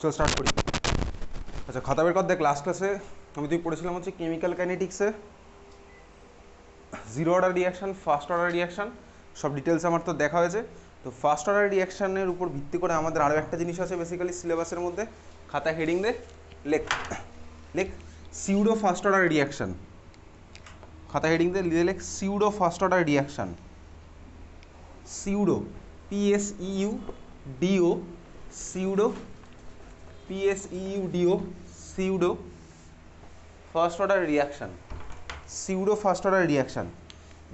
চল স্টার্ট করি। আচ্ছা, খাতা বের কর। দেখ, লাস্ট ক্লাসে তুই পড়েছিলাম হচ্ছে কেমিক্যাল কাইনেটিক্সে zero order reaction, first order reaction, সব ডিটেলস আমার তো দেখা হয়েছে। তো ফার্স্ট অর্ডার রিয়াকশানের উপর ভিত্তি করে আমাদের আরও একটা জিনিস আছে বেসিক্যালি সিলেবাসের মধ্যে। খাতা হেডিং দে, লেখ লেখ সিউডো ফার্স্ট অর্ডার রিয়াকশান। খাতা হেডিং দে, লেখ pseudo first order reaction. Pseudo, PSEUDO, pseudo, PSEUDO, pseudo first order reaction. Pseudo first order reaction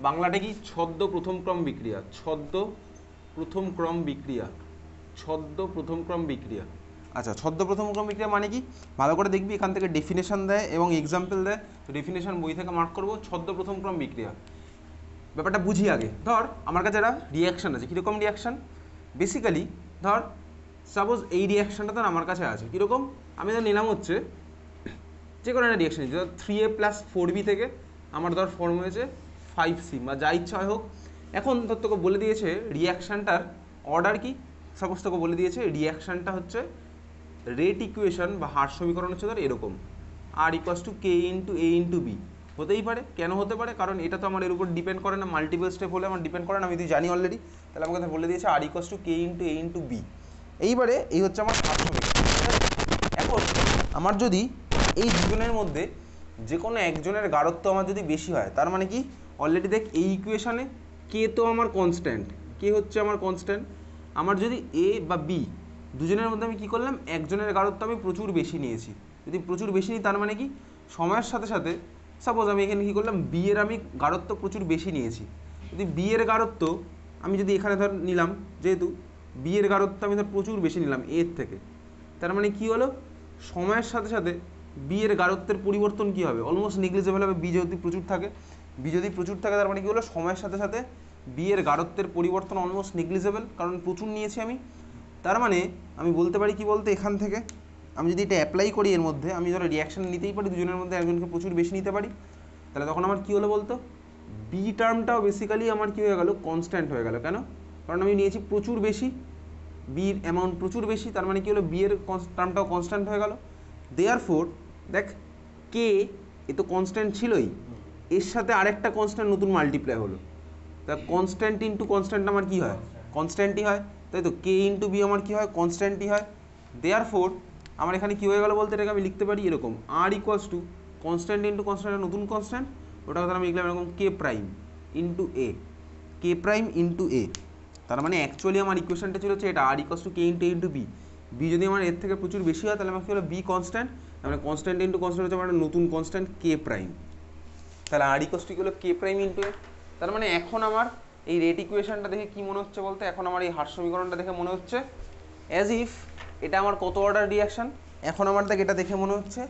বাংলাটা কি? ছদ্ম প্রথম ক্রম বিক্রিয়া। ছদ্ম প্রথম ক্রম বিক্রিয়া। ছদ্ম প্রথম ক্রম বিক্রিয়া। আচ্ছা, ছদ্ম প্রথম ক্রম বিক্রিয়া মানে কি? ভালো করে দেখবি, এখান থেকে ডেফিনেশন দেয় এবং এক্সাম্পল দেয়। তো ডেফিনেশন বই থেকে মার্ক করবো। ছদ্ম প্রথম ক্রম বিক্রিয়া ব্যাপারটা বুঝি আগে। ধর আমার কাছে একটা রিয়াকশান আছে। কীরকম রিয়াকশান? বেসিক্যালি ধর সাপোজ এই রিয়াকশানটা ধর আমার কাছে আছে। কীরকম? আমি ধর নিলাম হচ্ছে যে কোনো একটা রিয়াকশান নিচ্ছি। ধর 3A + 4B থেকে আমার ধর ফর্ম হয়েছে 5C, বা যা ইচ্ছা হয় হোক। এখন ধর তোকে বলে দিয়েছে রিয়াকশানটার অর্ডার কি। সাপোজ তোকে বলে দিয়েছে রিয়াকশানটা হচ্ছে রেট ইকুয়েশন বা হার সমীকরণ হচ্ছে ধর এরকম, R = K × A × B। হতেই পারে। কেন হতে পারে? কারণ এটা তো আমার এর উপর ডিপেন্ড করে না। মাল্টিপল স্টেপ হলে আমার ডিপেন্ড করে না, আমি যদি জানি অলরেডি। তাহলে আমাকে বলে দিয়েছে R = K × A × B। এইবারে এই হচ্ছে আমার হার সমীকরণ। এখন আমার যদি এই দুজনের মধ্যে যে কোনো একজনের গাঢ়ত্ব আমার যদি বেশি হয়, তার মানে কি? অলরেডি দেখ, এই ইকুয়েশানে কে তো আমার কনস্ট্যান্ট, কে হচ্ছে আমার কনস্ট্যান্ট। আমার যদি এ বা বি দুজনের মধ্যে আমি কী করলাম, একজনের গাঢ়ত্ব আমি প্রচুর বেশি নিয়েছি। যদি প্রচুর বেশি নিই তার মানে কি? সময়ের সাথে সাথে সাপোজ আমি এখানে কী করলাম, বি এর আমি গাঢ়ত্ব প্রচুর বেশি নিয়েছি। যদি বি এর গাঢ়ত্ব আমি যদি এখানে ধর নিলাম, যেহেতু বি এর গাঢ়ত্ব আমি ধর প্রচুর বেশি নিলাম এর থেকে, তার মানে কী হলো, সময়ের সাথে সাথে বি এর গাঢ়ত্বের পরিবর্তন কী হবে? অলমোস্ট নেগলিজেবল হবে। বি যদি প্রচুর থাকে, তার মানে কী হলো, সময়ের সাথে সাথে বি এর গাঢ়ত্বের পরিবর্তন অলমোস্ট নেগলিজেবল, কারণ প্রচুর নিয়েছি আমি। তার মানে আমি বলতে পারি কি বলতে, এখান থেকে আমি যদি এটা অ্যাপ্লাই করি এর মধ্যে, আমি ধরো রিয়াকশান নিতেই পারি, দুজনের মধ্যে একজনকে প্রচুর বেশি নিতে পারি। তাহলে তখন আমার কী হলো বলতো, বি টার্মটাও বেসিক্যালি আমার কী হয়ে গেল, কনস্ট্যান্ট হয়ে গেল। কেন? কারণ আমি নিয়েছি প্রচুর বেশি, বির অ্যামাউন্ট প্রচুর বেশি, তার মানে কী হলো, বি এর টার্মটাও কনস্ট্যান্ট হয়ে গেল। দেয়ারফোর দেখ, কে এ তো কনস্ট্যান্ট ছিলই, এর সাথে আরেকটা কনস্ট্যান্ট নতুন মাল্টিপ্লাই হলো। তা কনস্ট্যান্ট ইন্টু কনস্ট্যান্ট আমার কী হয়? কনস্ট্যান্টই হয়, তাই তো। কে ইন্টু বি আমার কী হয়? কনস্ট্যান্টই হয়। দেয়ারফোর আমার এখানে কী হয়ে গেল বলতে, এটাকে আমি লিখতে পারি এরকম, R = কনস্ট্যান্ট ইন্টু কনস্ট্যান্ট, নতুন কনস্ট্যান্ট, ওটাকে আমি লিখলাম এরকম K prime into A, K prime into A। তার মানে অ্যাকচুয়ালি আমার ইকুয়েশনটা ছিল হচ্ছে এটা, R = K × A × B। B যদি আমার এর থেকে প্রচুর বেশি হয়, তাহলে আমার কী হলো, বি কনস্ট্যান্ট, মানে কনস্ট্যান্ট ইন্টু কনস্ট্যান্ট হচ্ছে আমার একটা নতুন কনস্ট্যান্ট K প্রাইম। তাহলে R = হলো K প্রাইম ইন্টু A। তার মানে এখন আমার এই রেট ইকুয়েশনটা দেখে কী মনে হচ্ছে বলতে, এখন আমার এই হার সমীকরণটা দেখে মনে হচ্ছে অ্যাজ ইফ এটা আমার কত অর্ডার রিয়াকশান। এখন আমার দেখ এটা দেখে মনে হচ্ছে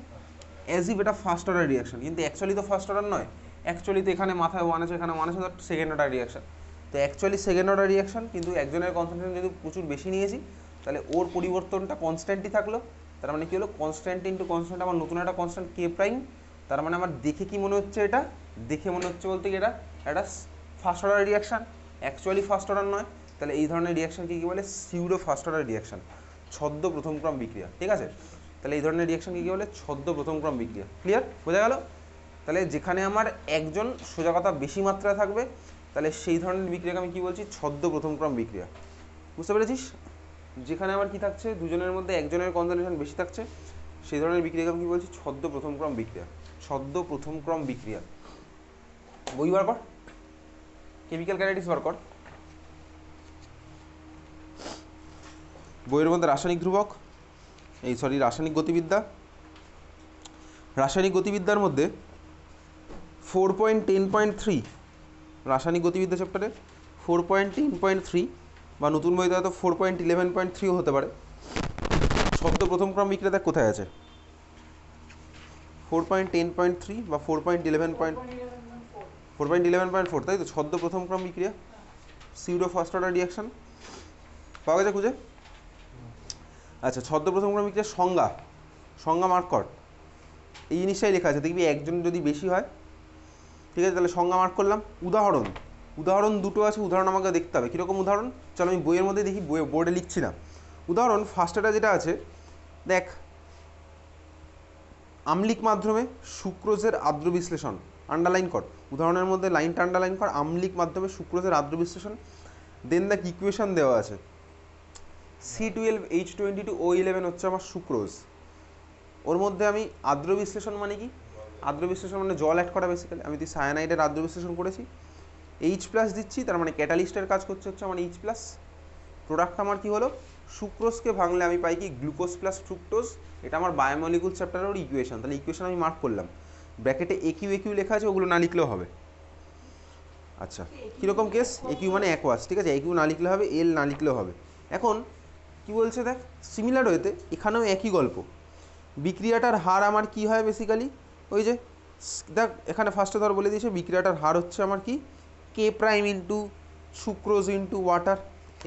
অ্যাজ ইফ এটা ফার্স্ট অর্ডার রিয়াকশান, কিন্তু অ্যাকচুয়ালি তো ফার্স্ট অর্ডার নয়। অ্যাকচুয়ালি তো এখানে মাথায় 1 আছে, এখানে 1 আছে, তো সেকেন্ড অর্ডার রিয়াকশান। তো অ্যাকচুয়ালি সেকেন্ড অর্ডার রিয়াকশান, কিন্তু একজনের কনসেন্ট্রেশন যদি প্রচুর বেশি নিয়েছি, তাহলে ওর পরিবর্তনটা কনস্ট্যান্টই থাকলো। তার মানে কী হলো, কনস্ট্যান্ট ইন্টু কনস্ট্যান্ট আমার নতুন একটা কনস্ট্যান্ট K প্রাইম। তার মানে আমার দেখে কি মনে হচ্ছে, এটা দেখে মনে হচ্ছে বলতে কি এটা একটা first order reaction, actually first order নয়। তাহলে এই ধরনের রিয়াকশানকে কী বলে, সিউডো ফার্স্ট অর্ডার রিয়াকশান, ছদ্ম প্রথম ক্রম বিক্রিয়া। ঠিক আছে? তাহলে এই ধরনের রিয়াকশানকে কী বলে, ছদ্ম প্রথম ক্রম বিক্রিয়া। ক্লিয়ার? বোঝা গেল? তাহলে যেখানে আমার একজন সোজা কথা বেশি মাত্রায় থাকবে, তাহলে সেই ধরনের বিক্রিয়াকে আমি কী বলছি, ছদ্ম প্রথম ক্রম বিক্রিয়া। বুঝতে পেরেছিস? যেখানে আমার কী থাকছে, দুজনের মধ্যে একজনের কনসেন্ট্রেশন বেশি থাকছে, সেই ধরনের বিক্রিয়াকে আমি কী বলছি, ছদ্ম প্রথম ক্রম বিক্রিয়া। ছদ্ম প্রথম ক্রম বিক্রিয়া। বই বার কর, কেমিক্যাল কাইনেটিক্স বার কর। বইয়ের মধ্যে রাসায়নিক ধ্রুবক, রাসায়নিক গতিবিদ্যা। রাসায়নিক গতিবিদ্যার মধ্যে 4.10.3, রাসায়নিক গতিবিদ্যা চ্যাপ্টারে 4.10.3, বা নতুন বইতে হয়তো 4.11.3 হতে পারে। ছদ্ম প্রথম ক্রম বিক্রিয়া কোথায় আছে? 4.10.3 বা 4.11.4, তাই তো। ছদ্ম প্রথম ক্রম বিক্রিয়া, সিউডো ফার্স্ট অর্ডার রিয়াকশান, পাওয়া গেছে খুঁজে? আচ্ছা, ছদ্ম প্রথম ক্রম বিক্রিয়ার সংজ্ঞা মার্ক কর। এই জিনিসটাই লেখা আছে, দেখবি একজন যদি বেশি হয়, ঠিক আছে, তাহলে সংজ্ঞা মার্ক করলাম। উদাহরণ দুটো আছে, উদাহরণ আমাকে দেখতে হবে। কীরকম উদাহরণ? চলো আমি বইয়ের মধ্যে দেখি, বোর্ডে লিখছি না। উদাহরণ ফার্স্টেটা যেটা আছে, দেখ, আম্লিক মাধ্যমে সুক্রোজের আর্দ্র বিশ্লেষণ, আন্ডারলাইন কর, উদাহরণের মধ্যে লাইনটা আন্ডারলাইন কর, আম্লিক মাধ্যমে সুক্রোজের আর্দ্র বিশ্লেষণ। দেন দেখ ইকুয়েশন দেওয়া আছে, C12H22O11 হচ্ছে আমার সুক্রোজ। ওর মধ্যে আমি আর্দ্র বিশ্লেষণ মানে কি, আর্দ্র বিশ্লেষণ মানে জল অ্যাড করা বেসিক্যালি। আমি তুই সায়ানাইডের আর্দ্র বিশ্লেষণ করেছি, H+ দিচ্ছি, তার মানে ক্যাটালিস্টের কাজ করছে হচ্ছে আমার H+। প্রোডাক্ট আমার কি হলো, সুক্রোজকে ভাঙলে আমি পাই কি গ্লুকোজ প্লাস ফ্রুক্টোজ। এটা আমার বায়োমলিকুল চ্যাপ্টারের ইকুয়েশন। তাহলে ইকুয়েশন আমি মার্ক করলাম, ব্র্যাকেটে একিউ একিউ লেখা আছে, ওগুলো না লিখলেও হবে। আচ্ছা, কীরকম কেস, একিউ মানে অ্যাকোয়াস, ঠিক আছে, একিউ না লিখলে হবে, এল না লিখলেও হবে। এখন কি বলছে দেখ, সিমিলার ওয়েতে এখানেও একই গল্প। বিক্রিয়াটার হার আমার কি হয় বেসিক্যালি, ওই যে দেখ এখানে ফার্স্টে ধর বলে দিয়েছে বিক্রিয়াটার হার হচ্ছে আমার কি K' into sucrose into water.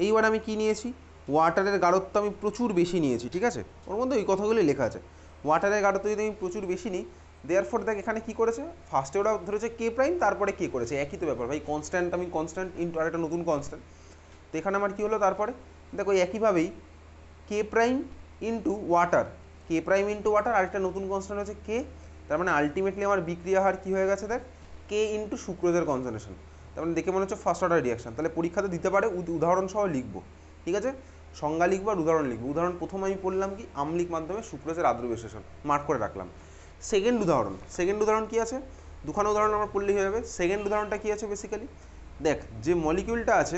এইবার আমি কি নিয়েছি, ওয়াটারের গাঢ়ত্ব আমি প্রচুর বেশি নিয়েছি, ঠিক আছে, ওর মধ্যে ওই কথাগুলি লেখা আছে। ওয়াটারের গাঢ়ত্ব যদি আমি প্রচুর বেশি নিই, দেয়ারফর দেখ এখানে কি করেছে, ফার্স্টে ওরা ধরেছে K', তারপরে কে করেছে, একই তো ব্যাপার ভাই, কনস্ট্যান্ট আমি কনস্ট্যান্ট ইন্টু আর একটা নতুন কনস্ট্যান্ট। তো এখানে আমার কী হলো, তারপরে দেখো একইভাবেই K' into water, K' into water, আরেকটা নতুন কনস্ট্যান্ট হচ্ছে K। তার মানে আলটিমেটলি আমার বিক্রিয়া হার কী হয়ে গেছে দেখ, K ইন্টু সুক্রোজের কনসেন্ট্রেশন। তার মানে দেখে মনে হচ্ছে ফার্স্ট অর্ডার রিয়াকশন। তাহলে পরীক্ষাতে দিতে পারে, উদাহরণ সহ লিখবো, ঠিক আছে, সংজ্ঞা লিখবো আর উদাহরণ লিখবো। উদাহরণ প্রথম আমি পড়লাম কি আম্লিক মাধ্যমে সুক্রোজের আর্দ্র বিশ্লেষণ, মার্ক করে রাখলাম। সেকেন্ড উদাহরণ কী আছে, দুখানা উদাহরণ আমার পড়লেই হয়ে যাবে। সেকেন্ড উদাহরণটা কী আছে বেসিক্যালি, দেখ যে মলিকিউলটা আছে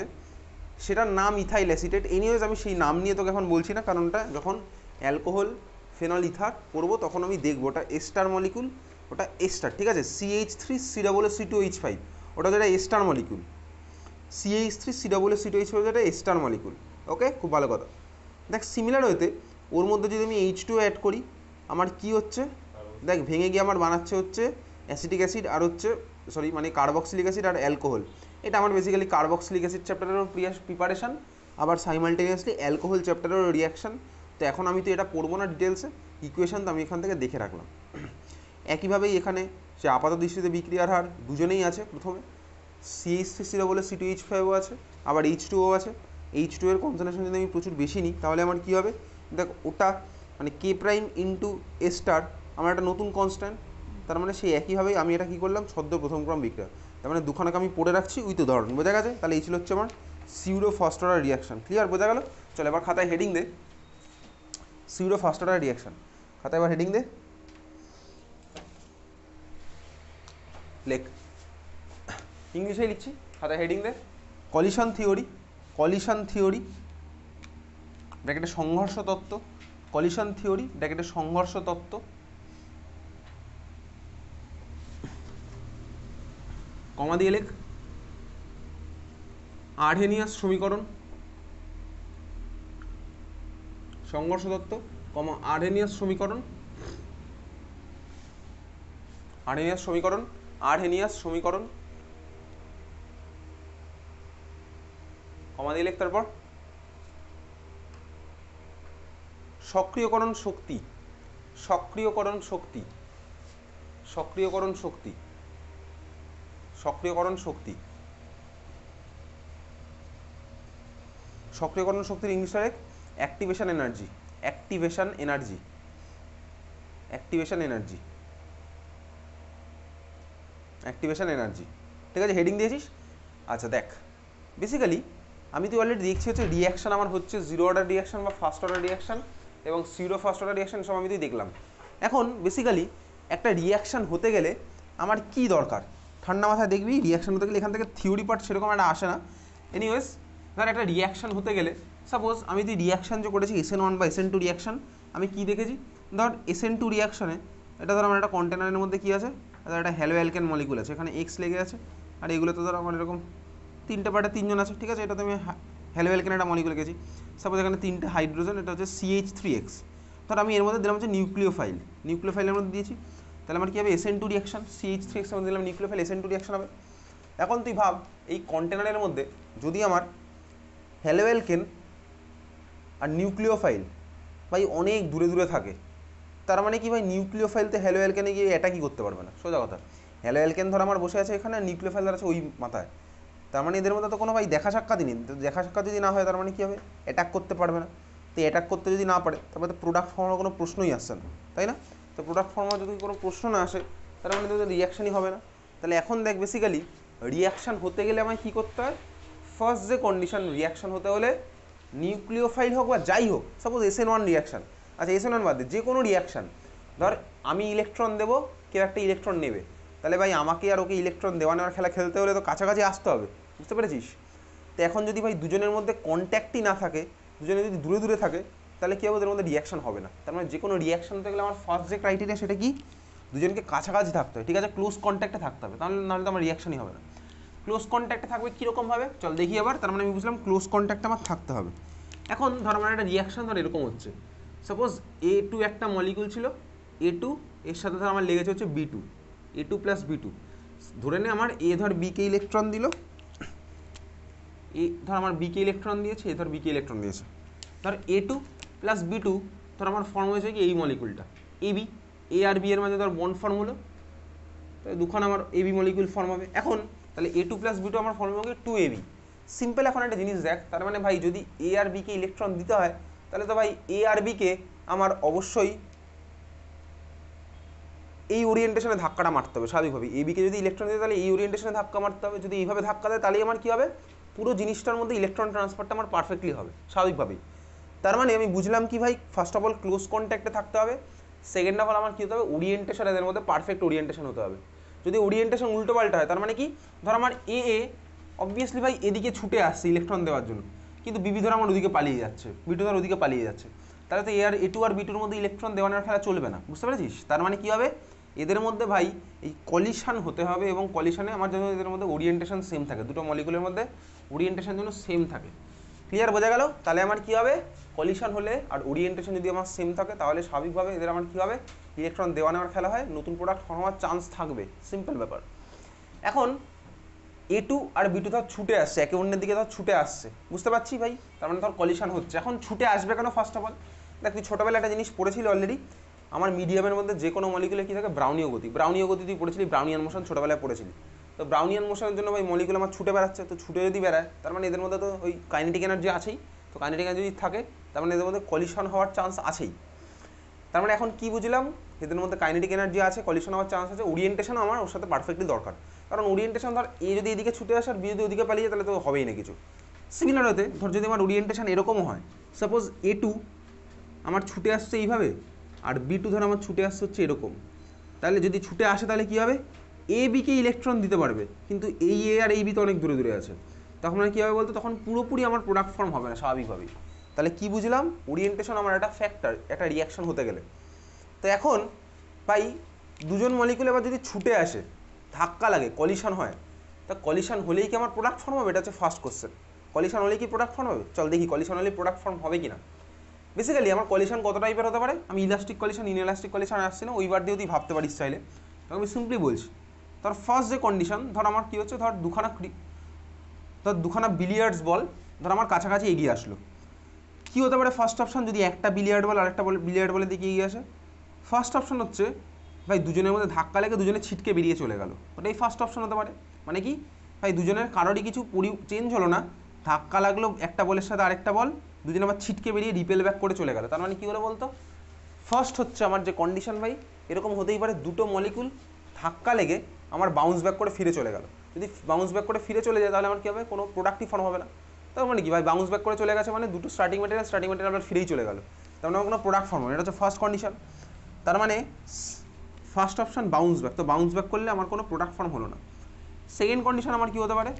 সেটার নাম ইথাইল অ্যাসিটেট। এনিওয়েজ আমি সেই নাম নিয়ে তোকে এখন বলছি না, কারণ ওটা যখন অ্যালকোহল ফেনল ইথার করবো তখন আমি দেখবো ওটা এস্টার মলিকুল, ওটা এস্টার, ঠিক আছে, CH3COO2H5, ওটা যেটা এস্টার মলিকুল, CH3COO2H5 যেটা এস্টার মলিকুল। ওকে, খুব ভালো কথা। দেখ সিমিলার হইতে ওর মধ্যে যদি আমি H2 অ্যাড করি, আমার কি হচ্ছে দেখ, ভেঙে গিয়ে আমার বানাচ্ছে হচ্ছে অ্যাসিটিক অ্যাসিড আর হচ্ছে মানে কার্বক্সিলিক অ্যাসিড আর অ্যালকোহল। এটা আমার বেসিক্যালি কার্বক্সিলিক অ্যাসিড চ্যাপ্টারেরও প্রিপারেশন, আবার সাইমালটেনিয়াসলি অ্যালকোহল চ্যাপ্টারেরও রিয়াকশন। তো এখন আমি তো এটা পড়বো না ডিটেলসে, ইকুয়েশন তো আমি এখান থেকে দেখে রাখলাম। একইভাবেই এখানে সে আপাত দৃষ্টিতে বিক্রিয়ার হার দুজনেই আছে, প্রথমে CH3COO2H5 আছে, আবার H2O আছে। H2 এর কনসেন্ট্রেশন যদি আমি প্রচুর বেশি নিই তাহলে আমার কী হবে দেখ, ওটা মানে K' ইন্টু এস্টার আমার একটা নতুন কনস্ট্যান্ট। তার মানে সেই একইভাবেই আমি এটা কী করলাম, ছদ্ম প্রথম ক্রম বিক্রিয়া। তার মানে দুখানাকে আমি পড়ে রাখছি উইথ উদাহরণ, বোঝা গেছে। তাহলে এই ছিল হচ্ছে আমার pseudo first order reaction, clear, বোঝা গেল। চলো এবার খাতায় হেডিং দে, সিউডো ফার্স্ট অর্ডার রিয়াকশন, খাতায় এবার হেডিং দে, লেখ, ইংলিশেই লিখছি, খাতায় হেডিং দে, কলিশন থিওরি ব্র্যাকেটে সংঘর্ষ তত্ত্ব, কলিশন থিওরি ব্র্যাকেটে সংঘর্ষ তত্ত্ব, কমা দিয়ে লেখ, আর্হেনিয়াস সমীকরণ, সংঘর্ষ তত্ত্ব, কমা আর্হেনিয়াস সমীকরণ, কমা দিয়ে লেখ, তারপর সক্রিয়করণ শক্তি, সক্রিয়করণ শক্তির ইংলিশ লেখ অ্যাক্টিভেশন এনার্জি, ঠিক আছে, হেডিং দিয়েছিস। আচ্ছা দেখ, বেসিক্যালি আমি তো অলরেডি দেখছি হচ্ছে রিয়াকশান আমার হচ্ছে জিরো অর্ডার রিয়াকশান বা ফার্স্ট অর্ডার রিয়াকশান এবং সিউডো ফার্স্ট অর্ডার রিয়াকশান সব আমি তো দেখলাম। এখন বেসিক্যালি একটা রিয়াকশান হতে গেলে আমার কি দরকার, ঠান্ডা মাথায় দেখবি রিয়াকশান হতে গেলে এখান থেকে থিওরি পার্ট সেরকম একটা আসে না। এনিওয়েজ ধর একটা রিয়াকশান হতে গেলে সাপোজ আমি যদি রিয়াকশান যে করেছি SN1 বা SN2 রিয়াকশান, আমি কি দেখেছি ধর SN2 রিয়াকশানে এটা ধর আমার একটা কন্টেনারের মধ্যে কী আছে, একটা হ্যালো অ্যালকেন মলিকুল আছে, এখানে X লেগে আছে, আর এগুলোতে ধর আমার এরকম তিনটে পার্টে তিনজন আছে, ঠিক আছে, এটাতে আমি হ্যালো অ্যালকেন একটা মলিকুল গেছি। সাপোজ এখানে তিনটে হাইড্রোজেন, এটা হচ্ছে CH3X, ধর আমি এর মধ্যে দিলাম হচ্ছে নিউক্লিওফাইলের মধ্যে দিয়েছি, তাহলে আমার কী হবে SN2 রিয়াকশান, CH3X এর মধ্যে দিলাম নিউক্লিওফাইল, SN2 রিয়াকশান হবে। এখন তুই ভাব এই কন্টেনারের মধ্যে যদি আমার হ্যালো অ্যালকেন আর নিউক্লিওফাইল ভাই অনেক দূরে দূরে থাকে, তার মানে কি ভাই নিউক্লিওফাইলতে হ্যালো অ্যালকেনে গিয়ে অ্যাটাকই করতে পারবে না, সোজা কথা। হ্যালো অ্যালকেন ধর আমার বসে আছে এখানে, নিউক্লিওফাইল আছে ওই মাথায়, তার মানে এদের মধ্যে তো কোনো ভাই দেখা সাক্ষাৎই নেই। দেখা সাক্ষাৎ যদি না হয় তার মানে কী হবে, অ্যাটাক করতে পারবে না। তো অ্যাটাক করতে যদি না পারে তারপরে তো প্রোডাক্ট ফর্মার কোনো প্রশ্নই আসছে না, তাই না? তো প্রোডাক্ট ফর্মার যদি কোনো প্রশ্ন না আসে তার মানে তো রিয়াকশানই হবে না। তাহলে এখন দেখ বেসিক্যালি রিয়াকশান হতে গেলে আমায় কী করতে হয়, ফার্স্ট যে কন্ডিশন রিয়াকশান হতে হলে নিউক্লিওফাইল হোক বা যাই হোক, সাপোজ SN1 রিয়াকশান, আচ্ছা SN1 বাদ দে, যে কোনো রিয়াকশান, ধর আমি ইলেকট্রন দেবো, কেউ একটা ইলেকট্রন নেবে, তাহলে ভাই আমাকে আর ওকে ইলেকট্রন দেওয়া নেওয়ার খেলা খেলতে হলে তো কাছাকাছি আসতে হবে, বুঝতে পেরেছিস? তো এখন যদি ভাই দুজনের মধ্যে কন্ট্যাক্টই না থাকে, দুজনে যদি দূরে দূরে থাকে, তাহলে কী হবে, ওদের মধ্যে রিয়াকশান হবে না। তার মানে যে কোনো রিয়াকশান হতে গেলে আমার ফার্স্ট যে ক্রাইটেরিয়া সেটা কি, দুজনকে কাছাকাছি থাকতে হবে, ঠিক আছে, ক্লোজ কন্ট্যাক্টে থাকতে হবে, তাহলে নাহলে তো আমার রিয়াকশানই হবে না। ক্লোজ কন্ট্যাক্টে থাকবে কীরকমভাবে, চল দেখি আবার। তার মানে আমি বুঝলাম ক্লোজ কন্ট্যাক্টে আমার থাকতে হবে। এখন ধর আমার একটা রিয়াকশান ধর এরকম হচ্ছে, সাপোজ A2 একটা মলিকুল ছিল, A2 এর সাথে ধর আমার লেগেছে হচ্ছে B2, A2 প্লাস B2, ধরে নে আমার A ধর বিকে ইলেকট্রন দিল, এ ধর আমার বিকে ইলেকট্রন দিয়েছে, এ ধর বিকে ইলেকট্রন দিয়েছে, ধর A2 প্লাস B2 ধর আমার ফর্ম হয়েছে কি এই মলিকুলটা AB, A আর B এর মাঝে ধর বন্ড ফর্ম হলো, তাহলে দুখানা আমার AB মলিকুল ফর্ম হবে। এখন তাহলে A2 প্লাস B2 আমার ফর্ম হবে 2AB। সিম্পল এখন একটা জিনিস দেখ, তার মানে ভাই যদি A আর B কে ইলেকট্রন দিতে হয় তাহলে তো ভাই A আর B কে আমার অবশ্যই এই ওরিয়েন্টেশনে ধাক্কাটা মারতে হবে স্বাভাবিকভাবে। AB কে যদি ইলেকট্রন দিতে তাহলে এই ওরিয়েন্টেশনে ধাক্কা মারতে হবে, যদি এইভাবে ধাক্কা দেয় তাহলেই আমার কী হবে, পুরো জিনিসটার মধ্যে ইলেকট্রন ট্রান্সফারটা আমার পারফেক্টলি হবে স্বাভাবিকভাবেই। তার মানে আমি বুঝলাম কি ভাই, ফার্স্ট অফ অল ক্লোজ কন্ট্যাক্টে থাকতে হবে, সেকেন্ড অফ অল আমার কী হতে হবে, ওরিয়েন্টেশন এদের মধ্যে পারফেক্ট ওরিয়েন্টেশন হতে হবে। যদি ওরিয়েন্টেশন উল্টো পাল্টা হয় তার মানে কি, ধর আমার A অবভিয়াসলি ভাই এদিকে ছুটে আসছে ইলেকট্রন দেওয়ার জন্য, কিন্তু বিবি ধর আমার ওদিকে পালিয়ে যাচ্ছে, বিটু ধর ওদিকে পালিয়ে যাচ্ছে, তাহলে তো A2 আর B2 মধ্যে ইলেকট্রন দেওয়ানোর খেলা চলবে না, বুঝতে পেরেছিস? তার মানে কী হবে, এদের মধ্যে ভাই এই কলিশন হতে হবে, এবং কলিশনে আমার যেন এদের মধ্যে ওরিয়েন্টেশন সেম থাকে, দুটো মলিকুলের মধ্যে ওরিয়েন্টেশন যেন সেম থাকে। ক্লিয়ার, বোঝা গেল? তাহলে আমার কী হবে, কলিশন হলে আর ওরিয়েন্টেশন যদি আমার সেম থাকে তাহলে স্বাভাবিকভাবে এদের আমার কী হবে, ইলেকট্রন দেওয়া নেওয়ার খেলা হয়, নতুন প্রোডাক্ট ফর্ম হওয়ার চান্স থাকবে, সিম্পল ব্যাপার। এখন A2 আর B2 ধর ছুটে আসছে, একে অন্যের দিকে ধর ছুটে আসছে, বুঝতে পারছি ভাই? তার মানে ধর কলিশন হচ্ছে। এখন ছুটে আসবে কেন, ফার্স্ট অফ অল দেখ, তুই ছোটোবেলায় একটা জিনিস পড়েছিলি অলরেডি, আমার মিডিয়ামের মধ্যে যে কোনো মলিকুলে কী থাকে, ব্রাউনীয় গতি। ব্রাউনীয় গতি তুই পড়েছিলি, ব্রাউনিয়ান মোশন ছোটোবেলায় পড়েছিলি। তো ব্রাউনিয়ান মোশনের জন্য ভাই মলিকুল আমার ছুটে বেড়াচ্ছে, তো ছুটে যদি বেড়ায় তার মানে এদের মধ্যে তো ওই কাইনেটিক এনার্জি আছেই, তো কাইনেটিক এনার্জি যদি থাকে তার মানে এদের মধ্যে কলিশন হওয়ার চান্স আছেই। তার মানে এখন কী বুঝলাম, এদের মধ্যে কাইনেটিক এনার্জি আছে, কলিশন হওয়ার চান্স আছে, ওরিয়েন্টেশন আমার ওর সাথে পারফেক্টলি দরকার, কারণ ওরিয়েন্টেশন ধর A যদি এদিকে ছুটে আসে আর B যদি ওদিকে পালিয়ে যায় তাহলে তো হবেই না কিছু। সিমিলার হতে ধর যদি আমার ওরিয়েন্টেশন এরকমও হয়, সাপোজ A2 আমার ছুটে আসছে এইভাবে আর B2 ধর আমার ছুটে আসছে হচ্ছে এরকম, তাহলে যদি ছুটে আসে তাহলে কী হবে, AB কে ইলেকট্রন দিতে পারবে, কিন্তু এই A আর এই B তো অনেক দূরে দূরে আছে, তখন আর কী হবে বলতো, তখন পুরোপুরি আমার প্রোডাক্ট ফর্ম হবে না স্বাভাবিকভাবেই। তাহলে কী বুঝলাম, ওরিয়েন্টেশন আমার একটা ফ্যাক্টর একটা রিয়াকশন হতে গেলে। তো এখন ভাই দুজন মলিকুল এবার যদি ছুটে আসে, ধাক্কা লাগে, কলিশন হয়, তা কলিশন হলেই কি আমার প্রোডাক্ট ফর্ম হবে, এটা হচ্ছে ফার্স্ট কোশ্চেন। কলিশন হলেই কি প্রোডাক্ট ফর্ম হবে, চল দেখি কলিশন হলেই প্রোডাক্ট ফর্ম হবে কি না। বেসিক্যালি আমার কলিশন কত টাইপের হতে পারে, আমি ইলাস্টিক কলিশন ইনএলাস্টিক কলিশন আসছে না, ওইবার দিয়েও তুই ভাবতে পারিস চাইলে, তখন আমি সিম্পলি বলছি। ধর ফার্স্ট যে কন্ডিশন, ধর আমার কী হচ্ছে, ধর দুখানা বিলিয়ার্ডস বল ধর আমার কাছাকাছি এগিয়ে আসলো, কী হতে পারে ফার্স্ট অপশন, যদি একটা বিলিয়ার্ড বল আরেকটা বিলিয়ার্ড বলের দিকে এগিয়ে আসে, ফার্স্ট অপশন হচ্ছে ভাই দুজনের মধ্যে ধাক্কা লেগে দুজনে ছিটকে বেরিয়ে চলে গেল, ওটাই ফার্স্ট অপশন হতে পারে। মানে কি ভাই দুজনের কারোরই কিছু চেঞ্জ হলো না, ধাক্কা লাগলো একটা বলের সাথে আরেকটা বল, দুজনে আবার ছিটকে বেরিয়ে রিপেল ব্যাক করে চলে গেল, তার মানে কী হলো বলতো, ফার্স্ট হচ্ছে আমার যে কন্ডিশন ভাই, এরকম হতেই পারে দুটো মলিকুল ধাক্কা লেগে আমার বাউন্স ব্যাক করে ফিরে চলে গেল। যদি বাউন্স ব্যাক করে ফিরে চলে যায় তাহলে আমার কী হবে, কোনো প্রোডাক্টই ফর্ম হবে না। তার মানে কি ভাই, বাউন্স ব্যাক করে চলে গেছে মানে দুটো স্টার্টিং মেটেরিয়াল আবার ফিরেই চলে গেল, তার মানে কোনো প্রোডাক্ট ফর্ম হবে, এটা হচ্ছে ফার্স্ট কন্ডিশন। তার মানে ফার্স্ট অপশন বাউন্স ব্যাক, তো বাউন্স ব্যাক করলে আমার কোনো প্রোডাক্ট ফর্ম হলো না। সেকেন্ড কন্ডিশন আমার কী হতে পারে,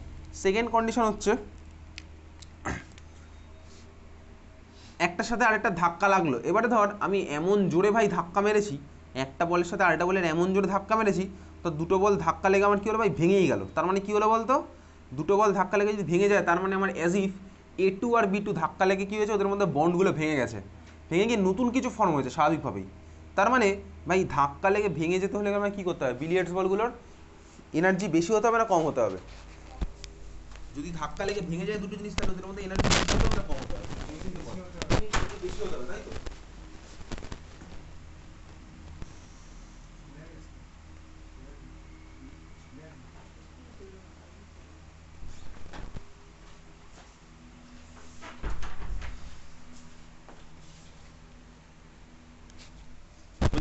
সেকেন্ড কন্ডিশন হচ্ছে একটার সাথে আরেকটা ধাক্কা লাগলো, এবারে ধর আমি এমন জোরে ভাই ধাক্কা মেরেছি, একটা বলের সাথে আরেকটা বলের এমন জোরে ধাক্কা মেরেছি, তো দুটো বল ধাক্কা লেগে আমার কী হলো ভাই, ভেঙেই গেল। তার মানে কী হলো বলতো, দুটো বল ধাক্কা লেগে যদি ভেঙে যায় তার মানে আমার as if A2 R B2 ধাক্কা লেগে কী হয়েছে, ওদের মধ্যে বন্ডগুলো ভেঙে গেছে, ভেঙে গিয়ে নতুন কিছু ফর্ম হয়েছে স্বাভাবিকভাবেই। তার মানে ভাই ধাক্কা লেগে ভেঙে যেতে হলে আমার কী করতে হবে, বিলিয়ার্ডস বলগুলোর এনার্জি বেশি হতে হবে না কম হতে হবে, যদি ধাক্কা লেগে ভেঙে যায় দুটো জিনিস তাহলে ওদের মধ্যে এনার্জি বেশি হতে হবে না কম হতে হবে, বেশি হতে হবে, তাই তো?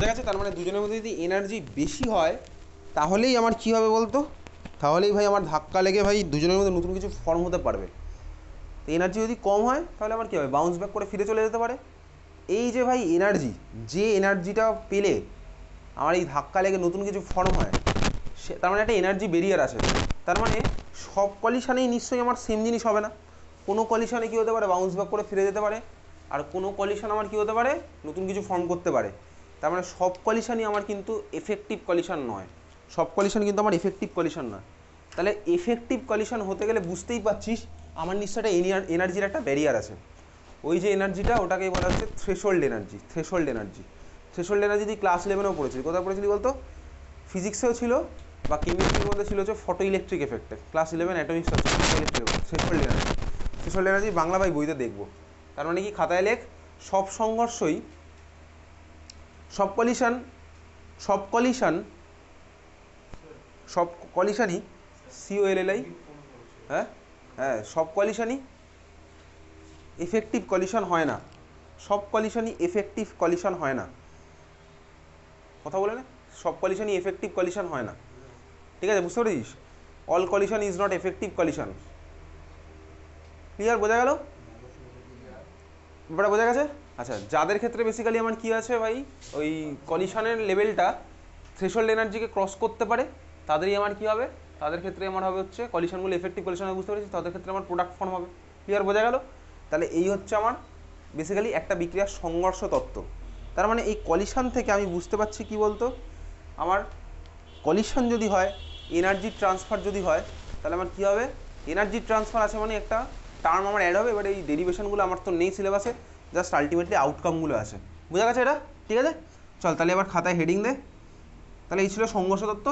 বুঝা গেছে? তার মানে দুজনের মধ্যে যদি এনার্জি বেশি হয় তাহলেই আমার কী হবে বলতো, তাহলেই ভাই আমার ধাক্কা লেগে ভাই দুজনের মধ্যে নতুন কিছু ফর্ম হতে পারবে। তো এনার্জি যদি কম হয় তাহলে আমার কী হবে, বাউন্স ব্যাক করে ফিরে চলে যেতে পারে। এই যে ভাই এনার্জি, যে এনার্জিটা পেলে আমার এই ধাক্কা লেগে নতুন কিছু ফর্ম হয়, সে তার মানে একটা এনার্জি বেরিয়ার আছে। তার মানে সব কলিশনেই নিশ্চয়ই আমার সেম জিনিস হবে না। কোনো কলিশনে কী হতে পারে, বাউন্স ব্যাক করে ফিরে যেতে পারে, আর কোনো কলিশন আমার কী হতে পারে, নতুন কিছু ফর্ম করতে পারে। তার মানে সব কলিশনই আমার কিন্তু এফেক্টিভ কলিশন নয়, সব কলিশন কিন্তু আমার এফেক্টিভ কলিশন নয়। তাহলে এফেক্টিভ কলিশন হতে গেলে বুঝতেই পারছিস আমার নিশ্চয় একটা এনার্জির একটা ব্যারিয়ার আছে। ওই যে এনার্জিটা, ওটাকেই বলা হচ্ছে threshold energy. Threshold energy, threshold energy তুই ক্লাস 11-এও পড়েছিলি। কোথায় পড়েছিলি বলতো? ফিজিক্সেও ছিল বা কেমিস্ট্রির মধ্যে ছিল হচ্ছে ফটো ইলেকট্রিক এফেক্টে, ক্লাস 11 অ্যাটমিক্স হচ্ছে photo electric effect, threshold energy. Threshold energy Bangla ভাই বইতে দেখবো। তার মানে কি, খাতায় লেখ, সব সংঘর্ষই, সব কলিশনই COLLI, হ্যাঁ হ্যাঁ, সব কলিশনই এফেক্টিভ কলিশন হয় না, সব কলিশনই এফেক্টিভ কলিশন হয় না। কথা বলে না, সব কলিশনই এফেক্টিভ কলিশন হয় না, ঠিক আছে? বুঝতে পেরেছিস? All collision is not effective collision. Clear? বোঝা গেল ব্যাপারটা? বোঝা গেছে? আচ্ছা, যাদের ক্ষেত্রে বেসিক্যালি আমার কী আছে ভাই, ওই কলিশনের লেভেলটা থ্রেশহোল্ড এনার্জিকে ক্রস করতে পারে, তাদেরই আমার কী হবে, তাদের ক্ষেত্রে আমার হবে হচ্ছে কলিশনগুলো এফেক্টিভ কলিশন হবে। বুঝতে পেরেছি? তাদের ক্ষেত্রে আমার প্রোডাক্ট ফর্ম হবে। ক্লিয়ার? বোঝা গেল? তাহলে এই হচ্ছে আমার বেসিক্যালি একটা বিক্রিয়ার সংঘর্ষ তত্ত্ব। তার মানে এই কলিশন থেকে আমি বুঝতে পারছি কি বলতো, আমার কলিশন যদি হয়, এনার্জি ট্রান্সফার যদি হয়, তাহলে আমার কী হবে, এনার্জি ট্রান্সফার আছে মানে একটা টার্ম আমার অ্যাড হবে। এবার এই ডেরিভেশনগুলো আমার তো নেই সিলেবাসে, জাস্ট আলটিমেটলি আউটকামগুলো আছে। বোঝা গেছে এটা? ঠিক আছে, চল তাহলে এবার খাতায় হেডিং দে। তাহলে এই ছিল সংঘর্ষ তত্ত্ব।